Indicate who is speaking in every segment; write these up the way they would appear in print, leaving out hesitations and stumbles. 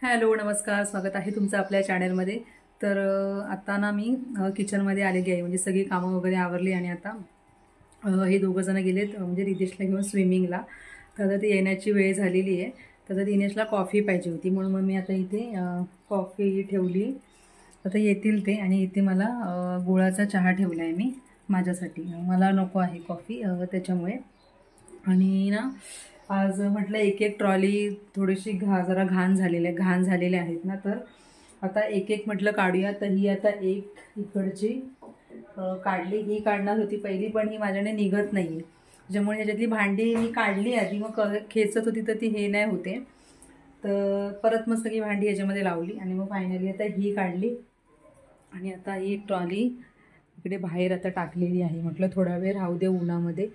Speaker 1: Hello नमस्कार, स्वागत आहे तुमचं आपल्या चॅनलमध्ये। तर आता ना मी किचनमध्ये आलेली आहे, म्हणजे सगळी कामं वगैरे आवरली आणि आता हे दोघं जण गेलेत म्हणजे रिदेशला घेऊन स्विमिंगला। तर आता ती येण्याची वेळ झालेली आहे, तर दिनेशला कॉफी पाहिजे होती म्हणून मग मी आता इथे कॉफी ठेवली। आता येतील ते आणि इथे मला गुळाचा चहा ठेवला आहे मी माझ्यासाठी, मला नको आहे कॉफी त्याच्यामुळे। आणि ना आज म्हटलं एक एक ट्रॉली थोडीशी जरा घाण झालेले आहेत ना, तर आता एक एक म्हटलं काढूया। तर ही आता एक इकडची काढली, ही काढणार होती पहिली पण ही माझ्याने निघत नाही, त्याच्यामुळे ह्याच्यातली भांडी मी काढली आधी, मग खेचत होती तर ती हे नाही होते, तर परत मग सगळी भांडी याच्यामध्ये लावली आणि मग फायनली आता ही काढली। आणि आता ही ट्रॉली इकडे बाहेर आता टाकलेली आहे, म्हटलं थोडा वेळ राहू दे उन्हामध्ये,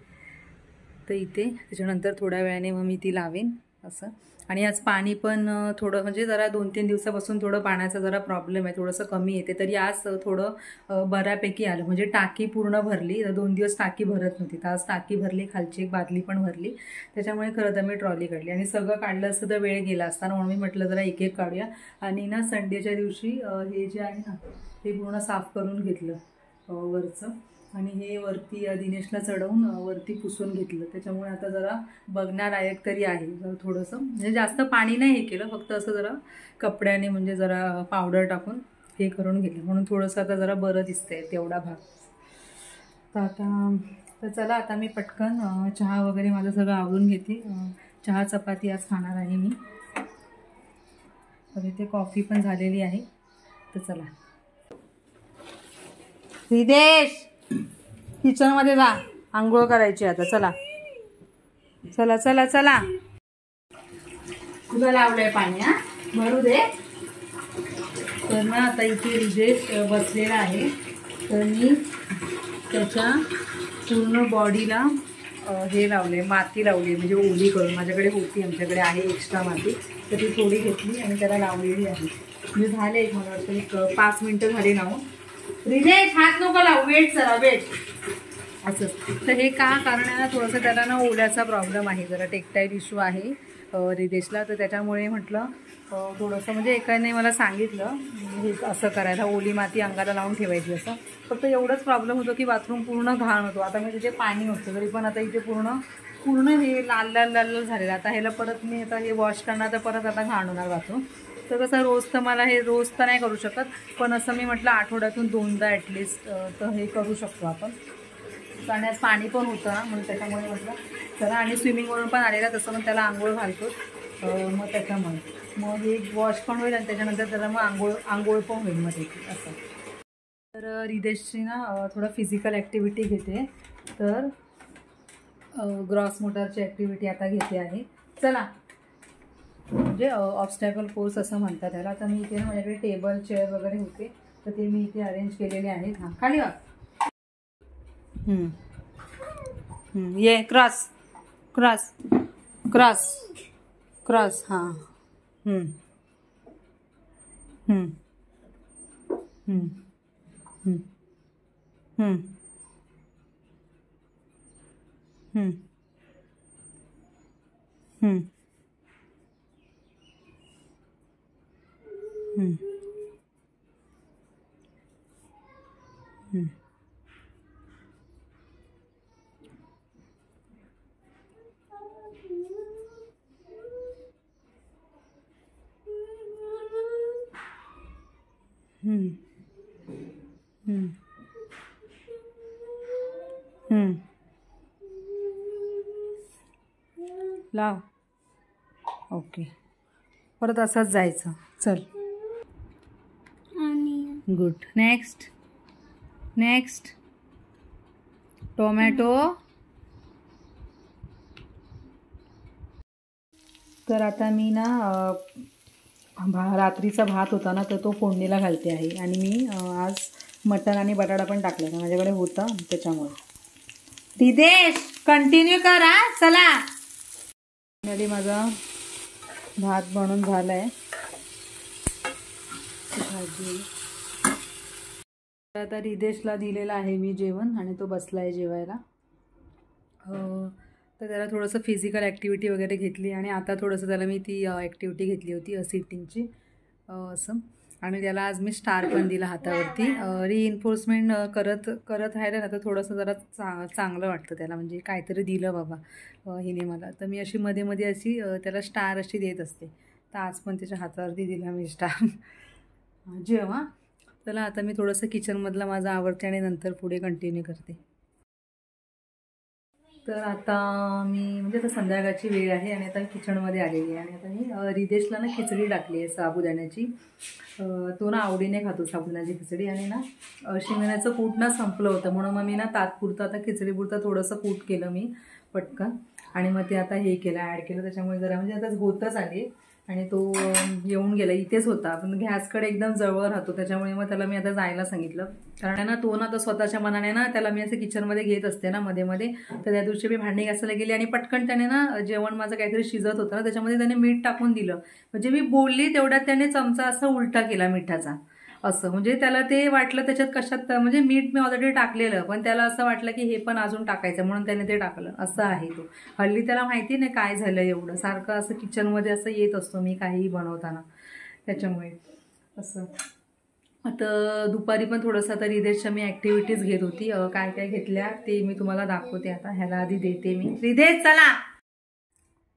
Speaker 1: तर इथे त्याच्यानंतर थोड्या वेळाने मग मी ती लावेन असं। आणि आज पाणी पण थोडं म्हणजे जरा 2-3 दिवसापासून थोडं पाण्याचा जरा प्रॉब्लेम आहे, थोडंसं कमी येते, तरी आज थोडं बऱ्यापैकी आलं, म्हणजे टाकी पूर्ण भरली। 2 दिवस टाकी भरत नव्हती, तर आज टाकी भरली, खालची एक बादली पण भरली, त्याच्यामुळे खरं तर मी ट्रॉली काढली। आणि सगळं काढलं असतं तर वेळ गेला असता ना, म्हणून मी म्हटलं जरा एक एक काढूया। आणि ना संडेच्या दिवशी हे जे आहे ना ते पूर्ण साफ करून घेतलं वरचं, आणि हे वरती दिनेशला चढवून वरती पुसून घेतलं, त्याच्यामुळे आता जरा बघण्यालायक तरी आहे। जरा थोडंसं म्हणजे जास्त पाणी नाही हे केलं, फक्त असं जरा कपड्याने म्हणजे जरा पावडर टाकून हे करून घेतलं, म्हणून थोडंसं आता जरा बरं दिसतंय तेवढा भाग। तर चला आता मी पटकन चहा वगैरे माझं सगळं आवरून घेते। चहा चपाती आज खाणार आहे मी, तर इथे कॉफी पण झालेली आहे, तर चला। रिदेश किचनमध्ये जा, आंघोळ करायची आता, चला चला चला चला। तुला लावलंय पाणी, हा भरू दे। तर ना आता इथे रिदेश बसलेला आहे, तर मी त्याच्या पूर्ण बॉडीला हे लावले, माती लावली, म्हणजे ओली करून, माझ्याकडे होती, आमच्याकडे आहे एक्स्ट्रा माती, तर ती थोडी घेतली आणि त्याला लावलेली आहे। म्हणजे झाले एक मला वाटतं एक 5 मिनटं झाली ना। रिदेश हात नको लावू, वेट जरा वेट असं। तर हे का कारण आहे ना, थोडंसं त्याला ना ओल्याचा प्रॉब्लेम आहे, जरा टेक्टाईल इश्यू आहे रिदेशला, तर त्याच्यामुळे म्हटलं थोडंसं म्हणजे एकाने मला सांगितलं हे असं करायला, ओली माती अंगाला लावून ठेवायची असं। फक्त एवढंच प्रॉब्लेम होतो की बाथरूम पूर्ण घाण होतो। आता मी तिथे पाणी होतं तरी पण आता इथे पूर्ण हे लाल लाल लाल लाल झालेलं। आता ह्याला परत मी आता हे वॉश करणार, तर परत आता घाण होणार बाथरूम। तर कसं रोज तर मला हे रोज तर नाही करू शकत, पण असं मी म्हटलं आठवड्यातून 2दा ॲटलिस्ट तर हे करू शकतो आपण, कारण आज पाणी पण होतं ना, म्हणून त्याच्यामुळे म्हटलं चला। आणि स्विमिंगवरून पण आलेला, तसं मग त्याला आंघोळ घालतो, मग त्याच्यामुळे मग हे वॉश पण होईल आणि त्याच्यानंतर त्याला मग आंघोळ पण होईल मग त्याची असं। तर रिदेशची ना थोडं फिजिकल ॲक्टिव्हिटी घेते, तर ग्रॉस मोटरची ॲक्टिव्हिटी आता घेते आहे, चला, म्हणजे ऑब्स्टॅकल कोर्स असं म्हणतात त्याला। तर मी इथे ना माझ्याकडे टेबल चेअर वगैरे होते, तर ते मी इथे अरेंज केलेले आहेत। हां खाली वा, ये क्रॉस क्रॉस क्रॉस क्रॉस, हां लाव, ओके, परत असंच जायचं, चल गुड। Next next tomato. तर आता मी ना रात्रीचा भात होता ना, तर तो फोडणीला घालते आहे, आणि मी आज मटण आणि बटाटा पण टाकला, माझ्याकडे होता त्याच्यामुळे। रिदेश कंटिन्यू करा, चला। फायनली माझा भात बनून झाला आहे, भाजी आता रिदेशला दिलेला आहे मी जेवण, आणि तो बसला आहे जेवायला। तर त्याला थोडंसं फिजिकल ॲक्टिव्हिटी वगैरे घेतली, आणि आता थोडंसं त्याला मी ती ॲक्टिव्हिटी घेतली होती सिटिंगची, असं. आणि त्याला आज मी स्टार पण दिला हातावरती. रिइन्फोर्समेंट करत राहिलं ना तर थोडंसं जरा चांगलं वाटतं त्याला, म्हणजे काहीतरी दिलं बाबा हिने मला. तर मी अशी मध्ये मध्ये अशी त्याला स्टार अशी देत असते. तर आज पण त्याच्या हातावरती दिला मी स्टार. जेव्हा चला आता मी थोडंसं किचनमधलं माझं आवडते आणि नंतर पुढे कंटिन्यू करते. तर आता मी म्हणजे आता संध्याकाळची वेळ आहे आणि आता किचनमध्ये आलेली आहे. आणि आता मी रिदेशला ना खिचडी टाकली आहे साबुदाण्याची. तो ना आवडीने खातो साबुदाण्याची खिचडी. आणि ना शेंगदाण्याचं कूट ना संपलं होतं, म्हणून मग मी ना तात्पुरतं आता खिचडीपुरतं थोडंसं कूट केलं मी पटकन. आणि मग ते आता हे केलं, ॲड केलं, त्याच्यामुळे जरा म्हणजे आता होतच आले. आणि तो येऊन गेला, इथेच होता पण गॅसकडे एकदम जवळ राहतो, त्याच्यामुळे मग त्याला मी आता जायला सांगितलं. कारण ना तो ना तर स्वतःच्या मनाने ना त्याला मी असं किचनमध्ये घेत असते ना मध्ये मध्ये. तर त्या दिवशी मी भांडी घासायला गेली आणि पटकन त्याने ना जेवण माझं काहीतरी शिजत होतं ना, त्याच्यामध्ये त्याने मीठ टाकून दिलं. म्हणजे मी बोलली तेवढ्यात त्याने चमचा असा उलटा केला मिठाचा. असं म्हणजे त्याला ते वाटलं त्याच्यात कशात, म्हणजे मीठ मी ऑलरेडी टाकलेलं, पण त्याला असं वाटलं की हे पण अजून टाकायचं, म्हणून त्याने ते टाकलं. असं आहे तो. हल्ली त्याला माहिती नाही काय झालं एवढं, सारखं असं किचनमध्ये असं येत असतो मी काहीही बनवताना, त्याच्यामुळे असं. आता दुपारी पण थोडंसं आता रिदेशच्या मी ॲक्टिव्हिटीज घेत होती. काय काय घेतल्या ते मी तुम्हाला दाखवते आता. ह्याला आधी देते मी. रिदेश चला.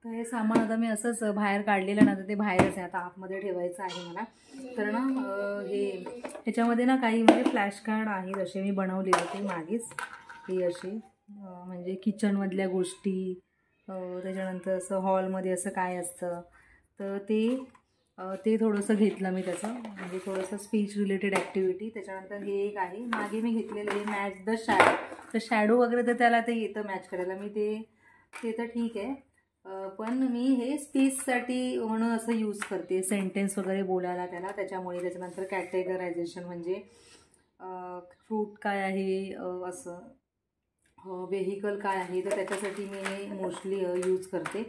Speaker 1: तर हे सामान आता मी असंच बाहेर काढलेलं ना, तर ते बाहेरच आहे, आता आतमध्ये ठेवायचं आहे मला. तर ना हे ह्याच्यामध्ये ना काही म्हणजे फ्लॅश कार्ड आहेत असे मी बनवलेले होते मागेच. हे असे म्हणजे किचनमधल्या गोष्टी, त्याच्यानंतर असं हॉलमध्ये असं काय असतं, तर ते थोडंसं घेतलं मी त्याचं, म्हणजे थोडंसं स्पीच रिलेटेड ॲक्टिव्हिटी. त्याच्यानंतर हे एक आहे मागे मी घेतलेलं आहे मॅच द शॅडो. तर शॅडो वगैरे तर त्याला ते येतं मॅच करायला, मी ते तर ठीक आहे. पण मी हे स्पीचसाठी म्हणून असं यूज करते, सेंटेन्स वगैरे बोलायला त्याला, त्याच्यामुळे. त्याच्यानंतर कॅटेगरायझेशन म्हणजे फ्रूट काय आहे, असं व्हेकल काय आहे, तर त्याच्यासाठी मी हे मोस्टली यूज करते.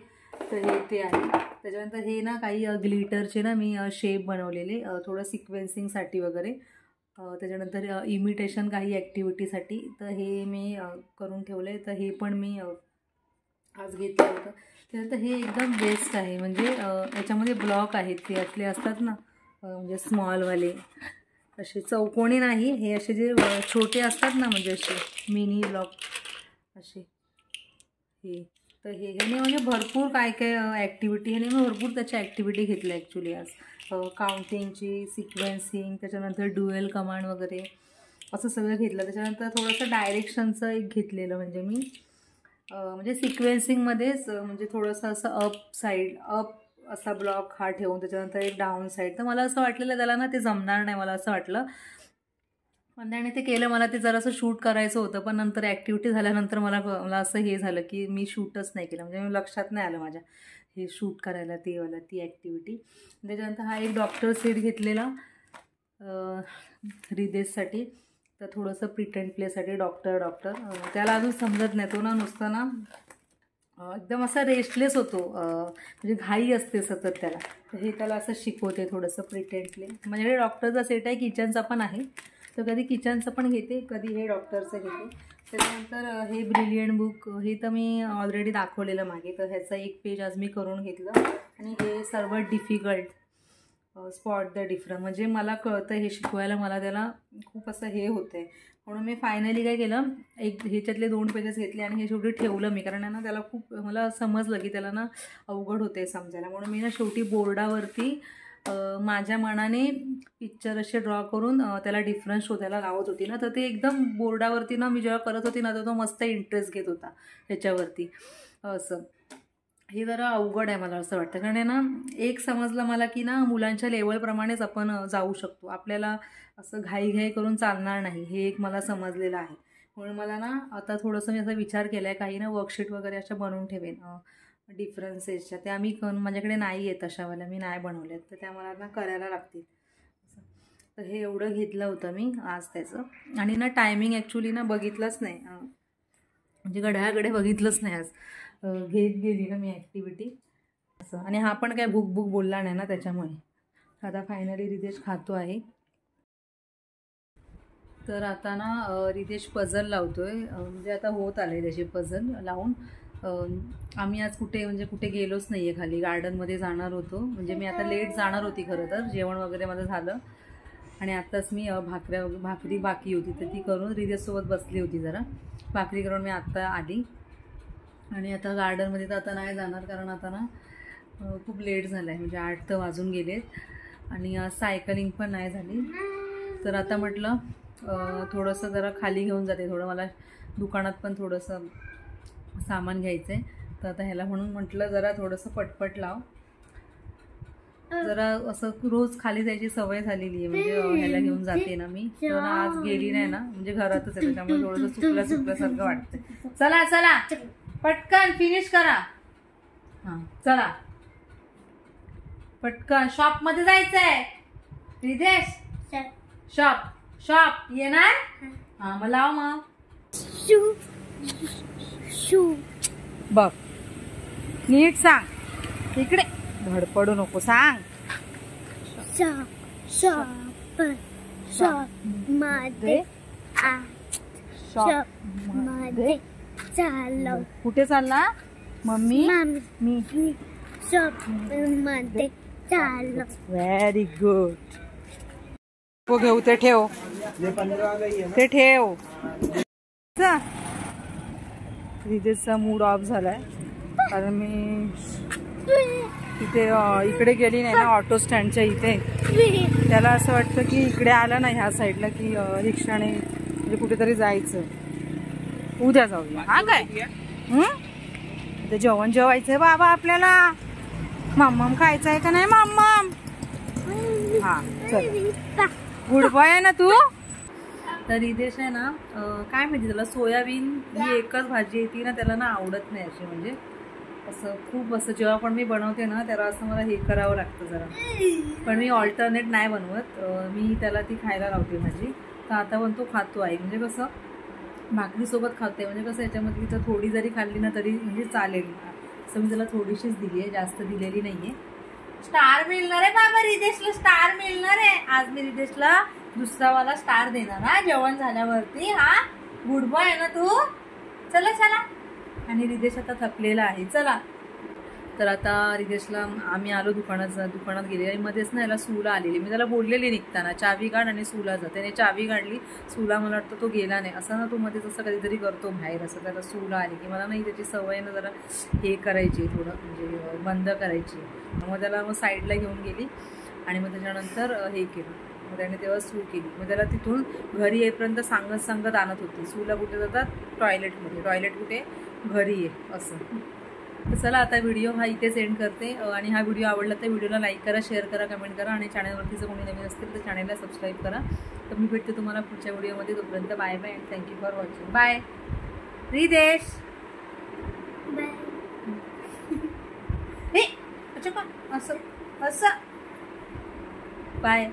Speaker 1: तर हे ते आहे. त्याच्यानंतर हे ना काही ग्लिटरचे ना मी शेप बनवलेले, थोडं सिक्वेन्सिंगसाठी वगैरे. त्याच्यानंतर इमिटेशन काही ॲक्टिव्हिटीसाठी, तर हे मी करून ठेवलं आहे. तर हे पण मी आज घेतलं होतं. त्यानंतर हे एकदम बेस्ट आहे, म्हणजे याच्यामध्ये ब्लॉक आहेत, ते असले असतात ना म्हणजे स्मॉलवाले, असे चौकोनी नाही, हे असे जे छोटे असतात ना, म्हणजे असे मिनी ब्लॉक असे हे. तर ह्याने म्हणजे भरपूर काय काय ॲक्टिव्हिटी, ह्याने मी भरपूर त्याच्या ॲक्टिव्हिटी घेतल्या ॲक्च्युली आज. काउंटिंगची, सिक्वेन्सिंग, त्याच्यानंतर ड्युएल कमांड वगैरे असं सगळं घेतलं. त्याच्यानंतर थोडंसं डायरेक्शनचं एक घेतलेलं, म्हणजे मी म्हणजे सिक्वेन्सिंगमध्येच म्हणजे थोडंसं असं अप असा ब्लॉक हा ठेवून त्याच्यानंतर एक डाऊन साईड. तर मला असं वाटलेलं त्याला ना ते जमणार नाही, मला असं वाटलं. पण त्याने ते केलं. मला ते जरासं शूट करायचं होतं, पण नंतर ॲक्टिव्हिटी झाल्यानंतर मला असं हे झालं की मी शूटच नाही केलं, म्हणजे लक्षात नाही आलं माझ्या हे शूट करायला ती ॲक्टिव्हिटी. त्याच्यानंतर हा एक डॉक्टर सेट घेतलेला रिदेशसाठी. तर थोडंसं प्रिटेंड प्लेसाठी डॉक्टर त्याला अजून समजत नाही, तो ना नुसतं ना एकदम असा रेस्टलेस होतो, म्हणजे घाई असते सतत त्याला. तर हे त्याला असं शिकवते थोडंसं प्रिटेंड प्ले. म्हणजे डॉक्टरचा सेट आहे, किचनचा पण आहे, तर कधी किचनचं पण घेते, कधी हे डॉक्टरचं घेते. त्याच्यानंतर हे ब्रिलियंट बुक, हे तर मी ऑलरेडी दाखवलेलं मागे, तर ह्याचं एक पेज आज मी करून घेतलं. आणि हे सर्व डिफिकल्ट स्पॉट द डिफरंट, म्हणजे मला कळतं हे शिकवायला, मला त्याला खूप असं हे होतं आहे, म्हणून मी फायनली काय केलं, एक ह्याच्यातले 2 पेजेस घेतले आणि हे शेवटी ठेवलं मी. कारण ना त्याला खूप मला समजलं की त्याला ना अवघड होते समजायला, म्हणून मी ना शेवटी बोर्डावरती माझ्या मनाने पिक्चर असे ड्रॉ करून त्याला डिफरन्स शोधायला लावत होती ना, तर ते एकदम बोर्डावरती ना मी जेव्हा करत होती ना, तर तो मस्त इंटरेस्ट घेत होता त्याच्यावरती. असं हे जरा अवघड आहे मला असं वाटतं, कारण ना एक समजलं मला की ना मुलांच्या लेवलप्रमाणेच आपण जाऊ शकतो, आपल्याला असं घाई करून चालणार नाही, हे एक मला समजलेलं आहे. म्हणून मला ना आता थोडंसं मी असा विचार केला आहे, काही ना वर्कशीट वगैरे अशा बनवून ठेवेन डिफरन्सेसच्या. त्या मी माझ्याकडे नाही आहेत तशावाल्या, मी नाही बनवल्यात, तर त्या मला ना करायला लागतील. तर हे एवढं घेतलं होतं मी आज त्याचं. आणि ना टायमिंग ॲक्च्युली ना बघितलंच नाही, म्हणजे घड्याळाकडे बघितलंच नाही आज, घेत गेली ना मी ॲक्टिव्हिटी असं. आणि हा पण काय भूक बोलला नाही ना, त्याच्यामुळे. आता फायनली रिदेश खातो आहे. तर आता ना रिदेश पझल लावतो आहे, म्हणजे आता होत आलं आहे त्याची पझल लावून. आम्ही आज कुठे गेलोच नाही आहे. खाली गार्डनमध्ये जाणार होतो. म्हणजे मी आता लेट जाणार होती खरं तर. जेवण वगैरे माझं झालं आणि आत्ताच मी भाकरी बाकी होती तर ती करून रिदेशसोबत बसली होती. जरा भाकरी करून मी आत्ता आली आणि आता गार्डनमध्ये तर आता नाही जाणार कारण आता ना खूप लेट झालं आहे. म्हणजे 8 तर वाजून गेलेत आणि सायकलिंग पण नाही झाली. तर आता म्हटलं थोडंसं जरा खाली घेऊन जाते. थोडं मला दुकानात पण थोडंसं सामान घ्यायचं आहे. तर आता ह्याला म्हणून म्हटलं जरा थोडंसं पटपट लाव. जरा असं रोज खाली जायची सवय झालेली आहे. म्हणजे ह्याला घेऊन जाते ना मी. तर आज गेली नाही ना म्हणजे घरातच आहे त्याच्यामुळे थोडंसं चुकल्यासारखं वाटतं. चला चला पटकन फिनिश करा. हां चला पटकन. शॉपमध्ये जायचंय रिदेश. शॉप येणार. हां मग लाव मग. बघ नीट सांग. इकडे धडपडू नको सांग. शॉपमध्ये चाललो. कुठे चालला मम्मी. मी शॉपमध्ये चाललो. Very good. हो घेऊ ते ठेव. ते ठेव. रिदेशचा मूड ऑफ झालाय कारण मी तिथे इकडे गेली नाही ना ऑटो स्टँडच्या इथे. त्याला असं वाटतं की इकडे आलं ना ह्या साईडला की रिक्षाने म्हणजे कुठेतरी जायचं. उद्या जाऊया. हा काय ते जेवण जेवायचंय बाबा आपल्याला. मम्मम खायचं आहे का नाही मम्मम. हा चल गुड बॉय आहे ना तू. तर रिदेश आहे ना काय माहिती त्याला सोयाबीन ही एकच भाजी येते ना त्याला ना आवडत नाही अशी. म्हणजे असं खूप असं जेव्हा पण मी बनवते ना त्याला असं मला हे करावं लागतं जरा. पण मी ऑल्टरनेट नाही बनवत. मी त्याला ती खायला लावते भाजी. तर आता पण तो खातो आहे. म्हणजे कसं भाकरीसोबत खाते. म्हणजे कसं याच्यामधली तर थोडी जरी खाल्ली ना तरी म्हणजे चालेल. असं मी त्याला थोडीशीच दिली आहे जास्त दिलेली नाही आहे. स्टार मिळणार आहे बाबा रिदेशला. स्टार मिळणार आहे आज. मी रिदेशला दुसरावाला स्टार देणार हा जेवण झाल्यावरती. हा गुड बॉय आहे ना तू. चला चला. आणि रिदेश आता थकलेला आहे. चला तर आता रिदेशला आम्ही आलो दुकानात गेले आणि मध्येच ना याला सूला आलेली. मी त्याला बोललेली निघताना चावी काढ आणि सूला जा. त्याने चावी काढली. सूला मला वाटतं तो गेला नाही. असं ना तो मध्येच असं कधीतरी करतो बाहेर. असं त्याला सूला आली की मला नाही त्याची सवय ना जरा हे करायची थोडं म्हणजे बंद करायची. मग त्याला मग साईडला घेऊन गेली आणि मग त्याच्यानंतर हे केलं. मग त्याने तेव्हा सू केली. मग त्याला तिथून घरी येईपर्यंत सांगत आणत होती. सूला कुठे जातात टॉयलेटमध्ये. टॉयलेट कुठे घरी आहे असं. तर चला आता व्हिडिओ हा इथेच एंड करते. आणि हा व्हिडिओ आवडला तर व्हिडिओला लाईक करा, शेअर करा, कमेंट करा आणि चॅनलवरती जर कोणी नवीन असतील तर चॅनलला सबस्क्राईब करा. तर मी भेटते तुम्हाला पुढच्या व्हिडिओमध्ये. तोपर्यंत bye bye and thank you for watching. Bye Ridesh. हे अच्छा का असं बाय.